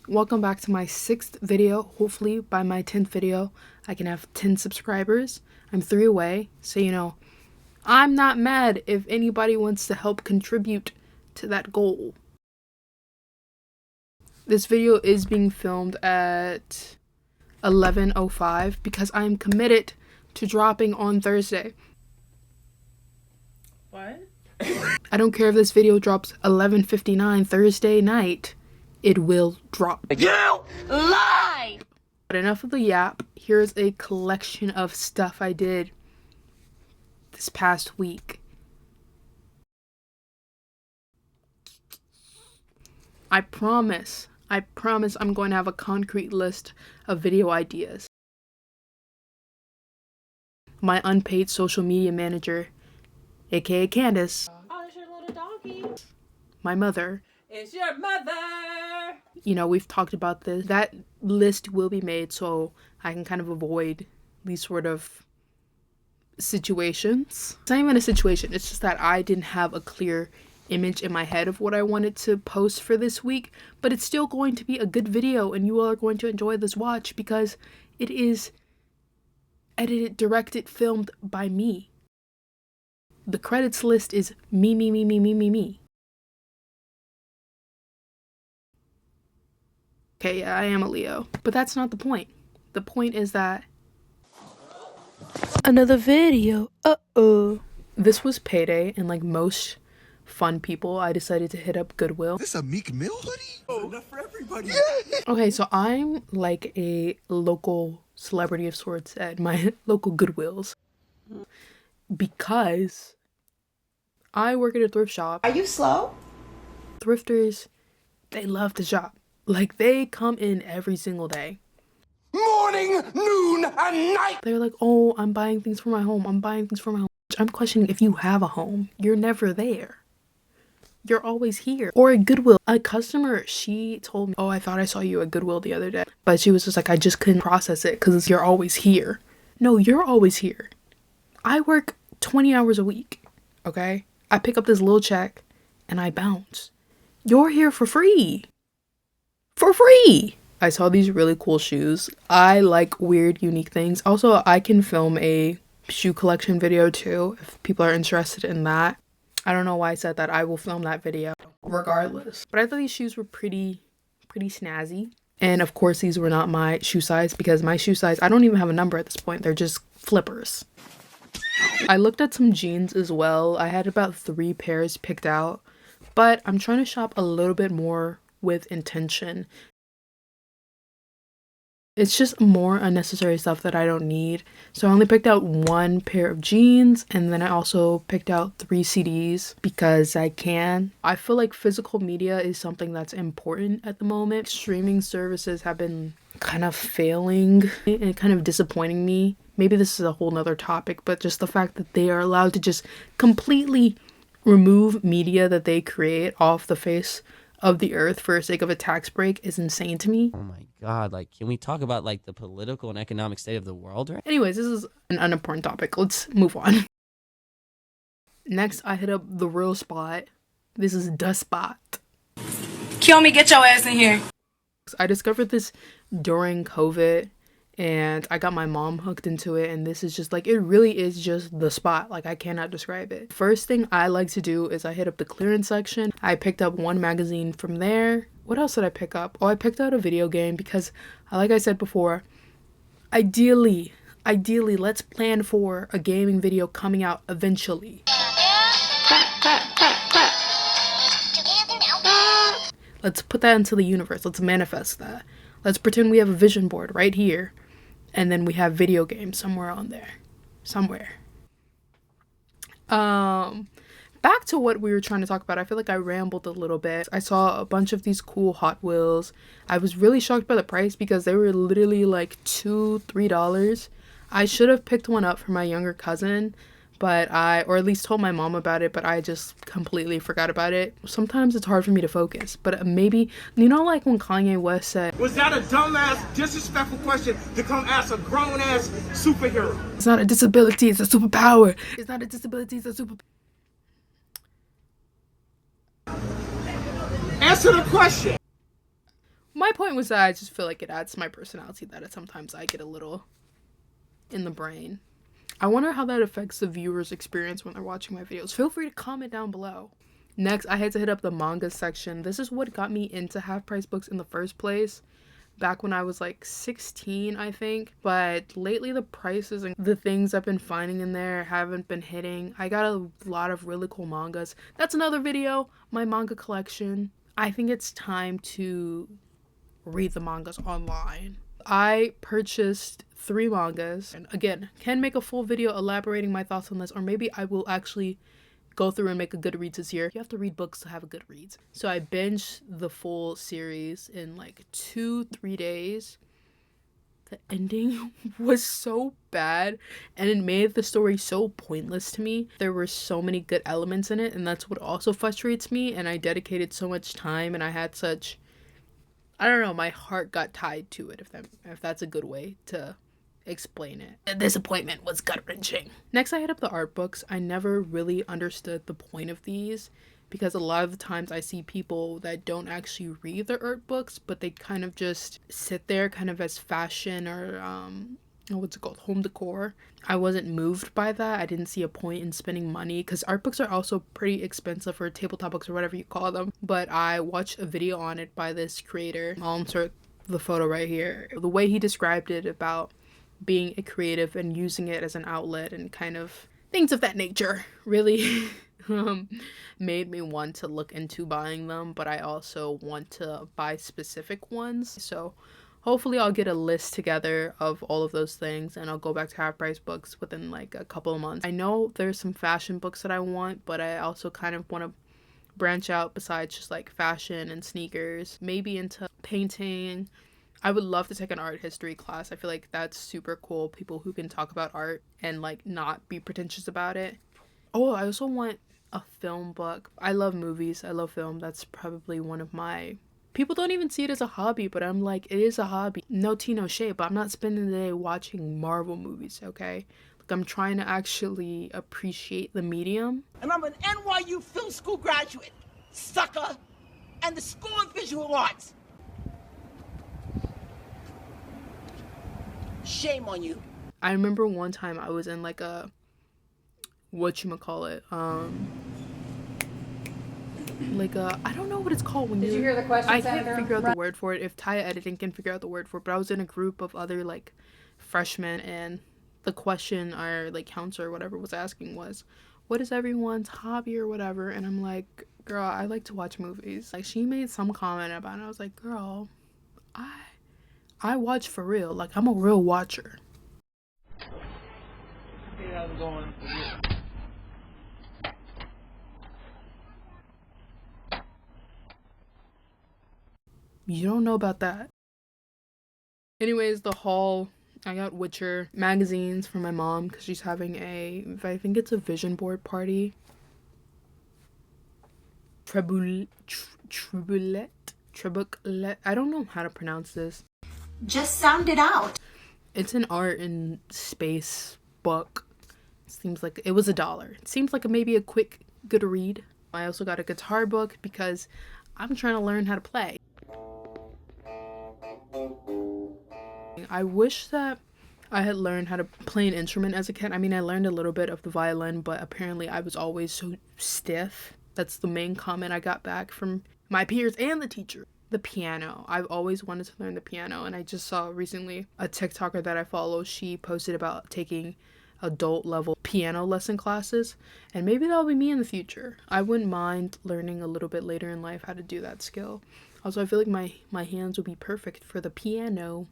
Welcome back to my 6th video. Hopefully by my 10th video I can have 10 subscribers. I'm 3 away, so you know, I'm not mad if anybody wants to help contribute to that goal. This video is being filmed at 11:05 because I'm committed to dropping on Thursday. What? I don't care if this video drops 11:59 Thursday night. It will drop. You lie! But enough of the yap. Here's a collection of stuff I did this past week. I promise I'm going to have a concrete list of video ideas. My unpaid social media manager, aka Candace. Oh, it's your little doggy. My mother. It's your mother! You know, we've talked about this. That list will be made so I can kind of avoid these sort of situations. It's not even a situation, it's just that I didn't have a clear image in my head of what I wanted to post for this week, but it's still going to be a good video and you all are going to enjoy this watch because it is edited, directed, filmed by me. The credits list is me. Okay, yeah, I am a Leo, but that's not the point. The point is that another video. This was payday, and like most fun people, I decided to hit up Goodwill. This a Meek Mill hoodie? Oh, enough for everybody. Okay, so I'm like a local celebrity of sorts at my local Goodwills because I work at a thrift shop. Are you slow? Thrifters, they love to shop. Like, they come in every single day. Morning, noon, and night. They're like, oh, I'm buying things for my home. I'm buying things for my home. I'm questioning if you have a home. You're never there. You're always here. Or at Goodwill. A customer, she told me, oh, I thought I saw you at Goodwill the other day. But she was just like, I just couldn't process it because you're always here. No, you're always here. I work 20 hours a week, okay? I pick up this little check and I bounce. You're here for free. For free! I saw these really cool shoes. I like weird, unique things. Also, I can film a shoe collection video too, if people are interested in that. I don't know why I said that. I will film that video regardless. But I thought these shoes were pretty snazzy. And of course, these were not my shoe size because my shoe size, I don't even have a number at this point. They're just flippers. I looked at some jeans as well. I had about 3 pairs picked out, but I'm trying to shop a little bit more with intention. It's just more unnecessary stuff that I don't need. So I only picked out 1 pair of jeans, and then I also picked out 3 CDs because I can. I feel like physical media is something that's important at the moment. Streaming services have been kind of failing and kind of disappointing me. Maybe this is a whole nother topic, but just the fact that they are allowed to just completely remove media that they create off the face of the earth for the sake of a tax break is insane to me. Oh my god, like, can we talk about like the political and economic state of the world right? Anyways, this is an unimportant topic. Let's move on. Next, I hit up the real spot. This is the spot. Kill me, get your ass in here. I discovered this during COVID and I got my mom hooked into it, and this is just like, it really is just the spot. Like, I cannot describe it. First thing I like to do is I hit up the clearance section. I picked up 1 magazine from there. What else did I pick up? Oh, I picked out a video game because, like I said before, ideally, let's plan for a gaming video coming out eventually. Let's put that into the universe. Let's manifest that. Let's pretend we have a vision board right here. And then we have video games somewhere on there. Somewhere. Back to what we were trying to talk about. I feel like I rambled a little bit. I saw a bunch of these cool Hot Wheels. I was really shocked by the price because they were literally like $2-3. I should have picked one up for my younger cousin, but or at least told my mom about it, but I just completely forgot about it. Sometimes it's hard for me to focus, but maybe, you know, like when Kanye West said, was that a dumbass, disrespectful question to come ask a grown-ass superhero? It's not a disability, it's a superpower. It's not a disability, it's a superpower. Answer the question. My my point was that I just feel like it adds to my personality that sometimes I get a little in the brain. I wonder how that affects the viewer's experience when they're watching my videos. Feel free to comment down below. Next, I had to hit up the manga section. This is what got me into half price books in the first place, back when I was like 16, I think. But lately the prices and the things I've been finding in there haven't been hitting. I got a lot of really cool mangas. That's another video, my manga collection. I think it's time to read the mangas online. I purchased 3 mangas, and again, can make a full video elaborating my thoughts on this, or maybe I will actually go through and make a Goodreads this year. You have to read books to have a Goodreads. So I binged the full series in like 2-3 days. The ending was so bad, and it made the story so pointless to me. There were so many good elements in it, and that's what also frustrates me. And I dedicated so much time, and I had such, I don't know, my heart got tied to it, if that's a good way to explain it. The disappointment was gut-wrenching. Next, I hit up the art books. I never really understood the point of these, because a lot of the times I see people that don't actually read their art books, but they kind of just sit there kind of as fashion or what's it called, home decor. I wasn't moved by that. I didn't see a point in spending money, because art books are also pretty expensive, for tabletop books or whatever you call them. But I watched a video on it by this creator. I'll insert the photo right here. The way he described it about being a creative and using it as an outlet and kind of things of that nature really made me want to look into buying them, but I also want to buy specific ones. So hopefully I'll get a list together of all of those things, and I'll go back to half price books within like a couple of months. I know there's some fashion books that I want, but I also kind of want to branch out besides just like fashion and sneakers, maybe into painting. I would love to take an art history class. I feel like that's super cool. People who can talk about art and like not be pretentious about it. Oh, I also want a film book. I love movies. I love film. That's probably one of my... People don't even see it as a hobby, but I'm like, it is a hobby. No tea, no shade, but I'm not spending the day watching Marvel movies, okay? Like, I'm trying to actually appreciate the medium. And I'm an NYU film school graduate, sucker, and the School of Visual Arts. Shame on you. I remember one time I was in like a, whatchamacallit, like a, I don't know what it's called when Did you hear the question, I Senator? can't figure out the word for it. If Taya editing can figure out the word for it, but I was in a group of other like freshmen, and the question our like counselor or whatever was asking was, what is everyone's hobby or whatever? And I'm like, girl, I like to watch movies. Like, she made some comment about it. I was like, girl, I watch for real. Like, I'm a real watcher. Hey, how's it going? You don't know about that. Anyways, the haul, I got Witcher magazines for my mom because she's having I think it's a vision board party. Trebulet. I don't know how to pronounce this. Just sound it out. It's an art and space book. It seems like it was $1. It seems like maybe a quick, good read. I also got a guitar book because I'm trying to learn how to play. I wish that I had learned how to play an instrument as a kid. I mean, I learned a little bit of the violin, but apparently I was always so stiff. That's the main comment I got back from my peers and the teacher. The piano. I've always wanted to learn the piano, and I just saw recently a TikToker that I follow. She posted about taking adult level piano lesson classes, and maybe that'll be me in the future. I wouldn't mind learning a little bit later in life how to do that skill. Also, I feel like my hands would be perfect for the piano.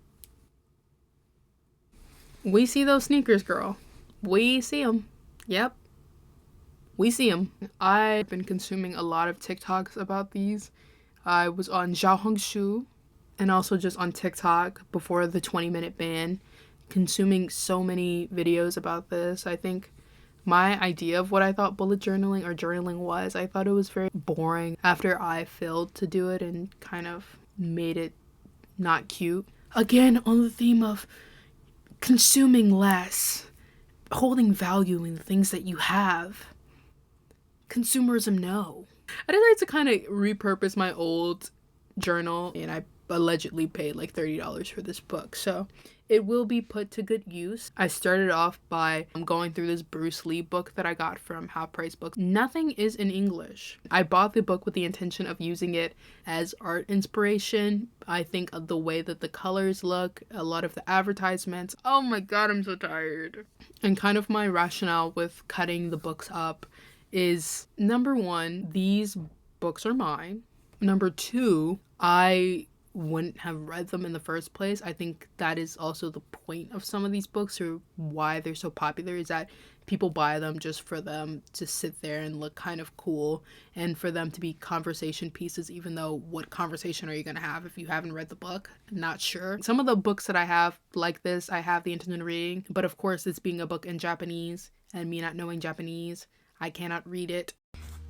We see those sneakers, girl. We see them. Yep. We see them. I've been consuming a lot of TikToks about these. I was on Xiaohongshu and also just on TikTok before the 20-minute ban, consuming so many videos about this. I think my idea of what I thought bullet journaling or journaling was, I thought it was very boring after I failed to do it and kind of made it not cute. Again, on the theme of consuming less, holding value in the things that you have. Consumerism, no. I decided to kind of repurpose my old journal, and I allegedly paid like $30 for this book. So it will be put to good use. I started off by going through this Bruce Lee book that I got from Half Price Books. Nothing is in English. I bought the book with the intention of using it as art inspiration. I think of the way that the colors look, a lot of the advertisements. Oh my god, I'm so tired. And kind of my rationale with cutting the books up is, number one, these books are mine. Number two, I wouldn't have read them in the first place. I think that is also the point of some of these books, or why they're so popular, is that people buy them just for them to sit there and look kind of cool, and for them to be conversation pieces, even though what conversation are you going to have if you haven't read the book? I'm not sure. Some of the books that I have like this, I have the intention of reading, but of course it's being a book in Japanese, and me not knowing Japanese, I cannot read it.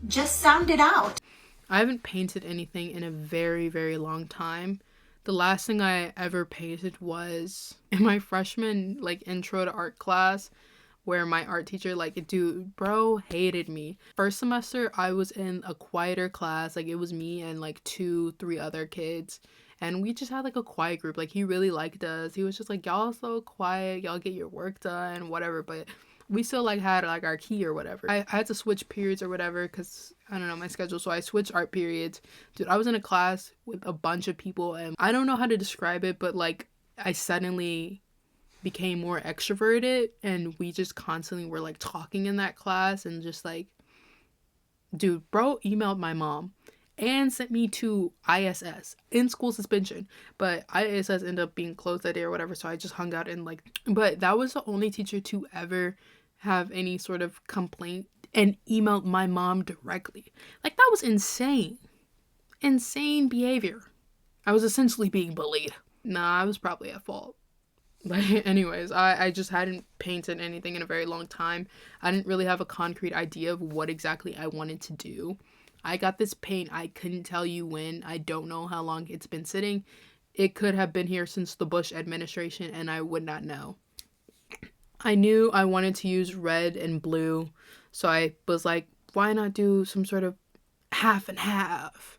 Just sound it out. I haven't painted anything in a very, very long time. The last thing I ever painted was in my freshman intro to art class, where my art teacher dude, bro, hated me. First semester I was in a quieter class, it was me and 2-3 other kids, and we just had a quiet group. He really liked us. He was just y'all so quiet, y'all get your work done, whatever. But we still had our key or whatever. I had to switch periods or whatever because I don't know my schedule, so I switched art periods. Dude, I was in a class with a bunch of people, and I don't know how to describe it, but I suddenly became more extroverted, and we just constantly were talking in that class, and just dude, bro emailed my mom and sent me to ISS, in school suspension, but ISS ended up being closed that day or whatever, so I just hung out and but that was the only teacher to ever have any sort of complaint and emailed my mom directly. That was insane behavior. I was essentially being bullied. Nah, I was probably at fault. But anyways, I just hadn't painted anything in a very long time. I didn't really have a concrete idea of what exactly I wanted to do. I got this paint, I couldn't tell you when. I don't know how long it's been sitting. It could have been here since the Bush administration, and I would not know. I knew I wanted to use red and blue, so I was why not do some sort of half and half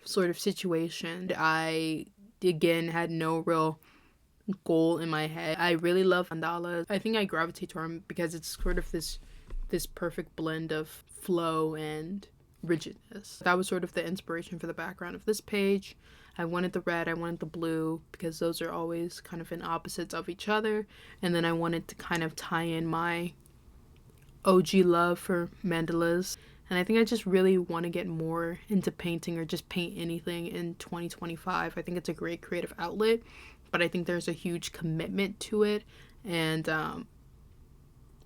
sort of situation. I, again, had no real goal in my head. I really love mandalas. I think I gravitate toward them because it's sort of this perfect blend of flow and rigidness. That was sort of the inspiration for the background of this page. I wanted the red, I wanted the blue, because those are always kind of in opposites of each other. And then I wanted to kind of tie in my OG love for mandalas. And I think I just really want to get more into painting, or just paint anything in 2025. I think it's a great creative outlet, but I think there's a huge commitment to it. And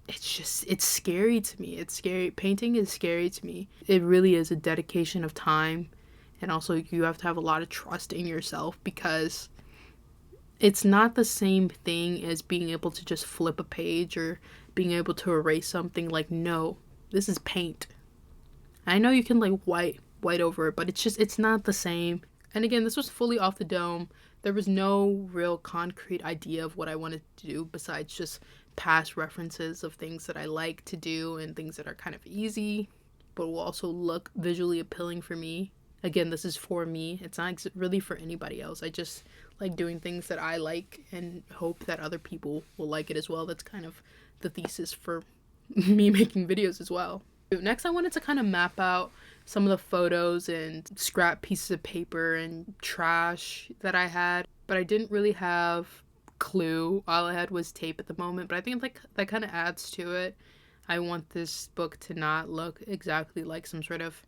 it's scary to me. It's scary. Painting is scary to me. It really is a dedication of time. And also you have to have a lot of trust in yourself, because it's not the same thing as being able to just flip a page or being able to erase something. No, this is paint. I know you can white over it, but it's not the same. And again, this was fully off the dome. There was no real concrete idea of what I wanted to do besides just past references of things that I like to do and things that are kind of easy, but will also look visually appealing for me. Again, this is for me. It's not really for anybody else. I just like doing things that I like and hope that other people will like it as well. That's kind of the thesis for me making videos as well. Next, I wanted to kind of map out some of the photos and scrap pieces of paper and trash that I had, but I didn't really have clue. All I had was tape at the moment, but I think that kind of adds to it. I want this book to not look exactly like some sort of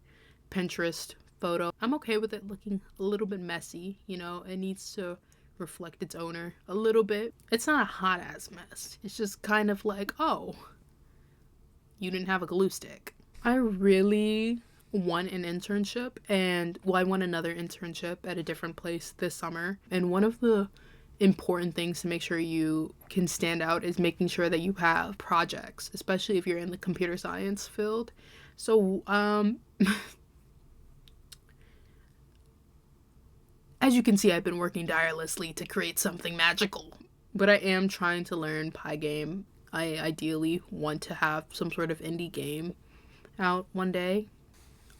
Pinterest photo. I'm okay with it looking a little bit messy, it needs to reflect its owner a little bit. It's not a hot ass mess. It's just kind of oh, you didn't have a glue stick. I really want an internship, and I want another internship at a different place this summer. And one of the important things to make sure you can stand out is making sure that you have projects, especially if you're in the computer science field. So as you can see, I've been working tirelessly to create something magical, but I am trying to learn Pygame. I ideally want to have some sort of indie game out one day.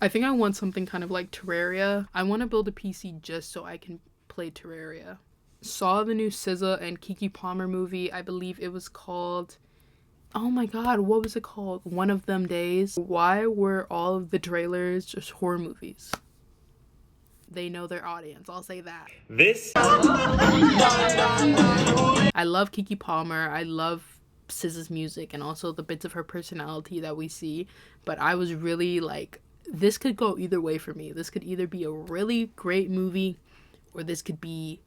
I think I want something kind of like Terraria. I want to build a PC just so I can play Terraria. Saw the new SZA and Keke Palmer movie. I believe it was called, oh my god, what was it called? One of Them Days. Why were all of the trailers just horror movies? They know their audience, I'll say that. This I love Keke Palmer. I love SZA's music and also the bits of her personality that we see. But I was really like, this could go either way for me. This could either be a really great movie or this could be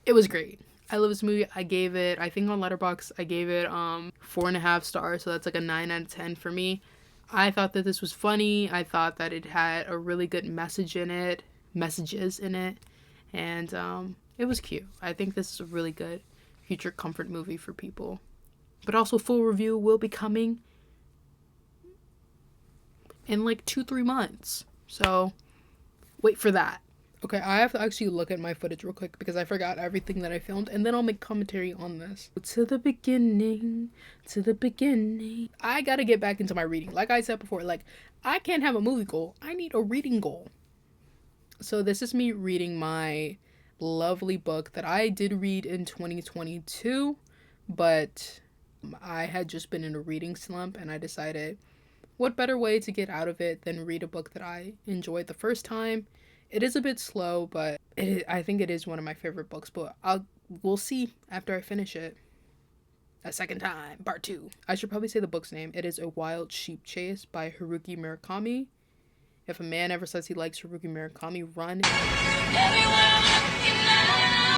it was great. I love this movie. I gave it, I think on Letterboxd, I gave it 4.5 stars. So that's like a 9 out of 10 for me. I thought that this was funny. I thought that it had a really good messages in it. And it was cute. I think this is a really good future comfort movie for people. But also full review will be coming in like 2-3 months. So wait for that. Okay, I have to actually look at my footage real quick because I forgot everything that I filmed, and then I'll make commentary on this. To the beginning. I gotta get back into my reading. Like I said before, like, I can't have a movie goal. I need a reading goal. So this is me reading my lovely book that I did read in 2022, but I had just been in a reading slump, and I decided, what better way to get out of it than read a book that I enjoyed the first time. It is a bit slow, but I think it is one of my favorite books, but we'll see after I finish it a second time, part 2. I should probably say the book's name. It is A Wild Sheep Chase by Haruki Murakami. If a man ever says he likes Haruki Murakami, run.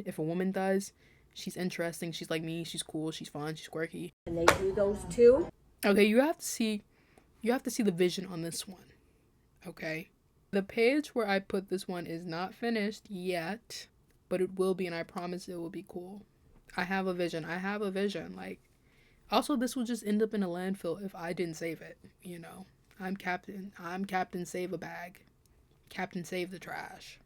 If a woman does, she's interesting, she's like me, she's cool, she's fun, she's quirky. And they do those too? Okay, you have to see the vision on this one. Okay? The page where I put this one is not finished yet, but it will be, and I promise it will be cool. I have a vision. Like, also, this will just end up in a landfill if I didn't save it, you know. I'm Captain Save a Bag. Captain Save the Trash.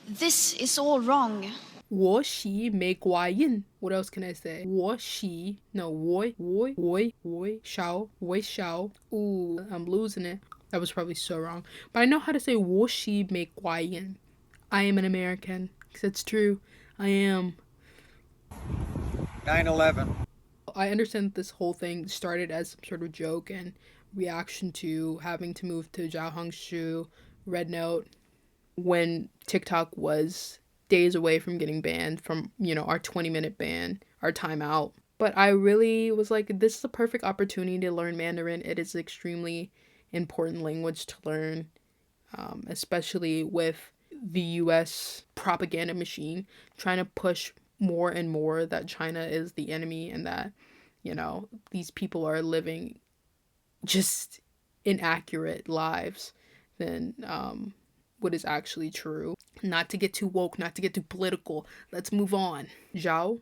This is all wrong. 我喜美怪人. What else can I say? 我小. Ooh, I'm losing it. That was probably so wrong. But I know how to say 我喜美怪人. I am an American. Because it's true. I am. 9/11. I understand that this whole thing started as some sort of joke and reaction to having to move to Jiaohongshu, Red Note, when TikTok was days away from getting banned from, you know, our 20-minute ban, our timeout. But I really was like, this is a perfect opportunity to learn Mandarin. It is an extremely important language to learn, especially with the US propaganda machine trying to push more and more that China is the enemy and that, you know, these people are living just inaccurate lives than what is actually true. Not to get too woke, not to get too political. Let's move on. Zhao.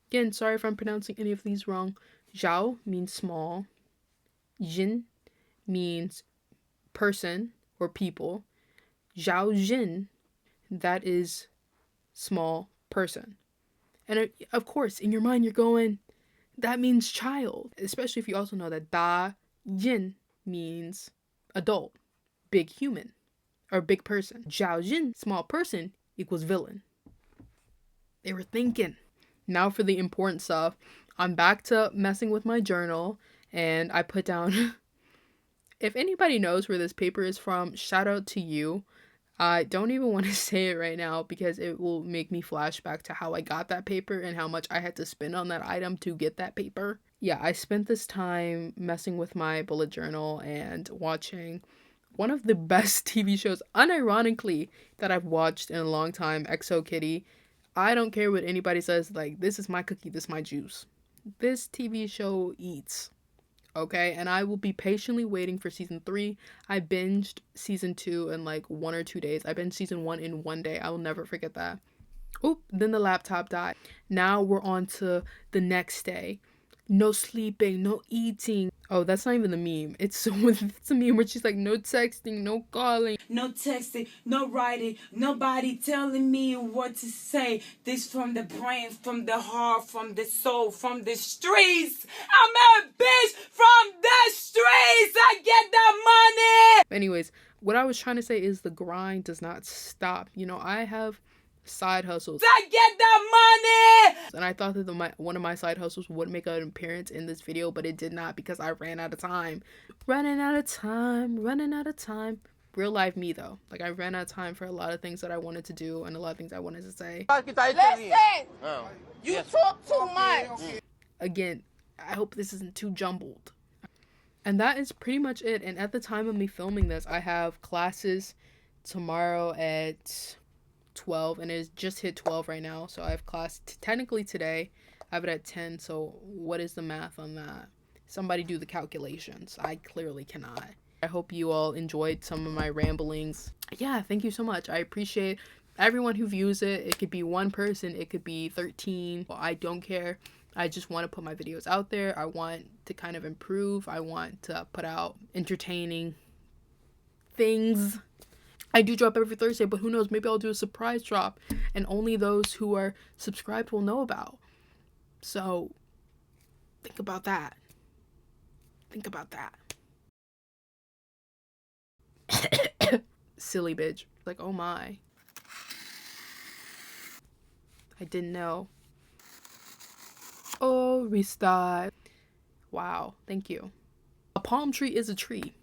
Again, sorry if I'm pronouncing any of these wrong. Zhao means small. Jin means person or people. Zhao Jin, that is small person. And of course, in your mind, you're going, that means child. Especially if you also know that Da Jin means adult, big human, or big person. Zhao Jin, small person, equals villain. They were thinking. Now for the important stuff. I'm back to messing with my journal, and I put down, if anybody knows where this paper is from, shout out to you. I don't even want to say it right now because it will make me flash back to how I got that paper and how much I had to spend on that item to get that paper. Yeah, I spent this time messing with my bullet journal and watching one of the best TV shows, unironically, that I've watched in a long time, XO Kitty. I don't care what anybody says, like, this is my cookie, this is my juice. This TV show eats. Okay, and I will be patiently waiting for season 3. I binged season 2 in like 1 or 2 days. I binged season 1 in 1 day. I will never forget that. Oop, then the laptop died. Now we're on to the next day. No sleeping, no eating. Oh, that's not even the meme. It's it's a meme where she's like, no texting, no calling. No texting, no writing, nobody telling me what to say. This from the brain, from the heart, from the soul, from the streets. I'm a bitch from the streets. I get that money. Anyways, what I was trying to say is the grind does not stop. You know, I have side hustles. I get that money. And I thought that one of my side hustles would make an appearance in this video, but it did not because I ran out of time. Running out of time. Real life me though. Like I ran out of time for a lot of things that I wanted to do and a lot of things I wanted to say. Listen, you talk too much. Again, I hope this isn't too jumbled. And that is pretty much it. And at the time of me filming this, I have classes tomorrow at 12 and it's just hit 12 right now. So I have class technically today. I have it at 10. So what is the math on that? Somebody do the calculations. I clearly cannot. I hope you all enjoyed some of my ramblings. Yeah, thank you so much. I appreciate everyone who views it. It could be one person. It could be 13. I don't care. I just want to put my videos out there. I want to kind of improve. I want to put out entertaining things. I do drop every Thursday, but who knows? Maybe I'll do a surprise drop and only those who are subscribed will know about. So think about that. Think about that. Silly bitch. Like, oh my. I didn't know. Oh, restart. Wow, thank you. A palm tree is a tree.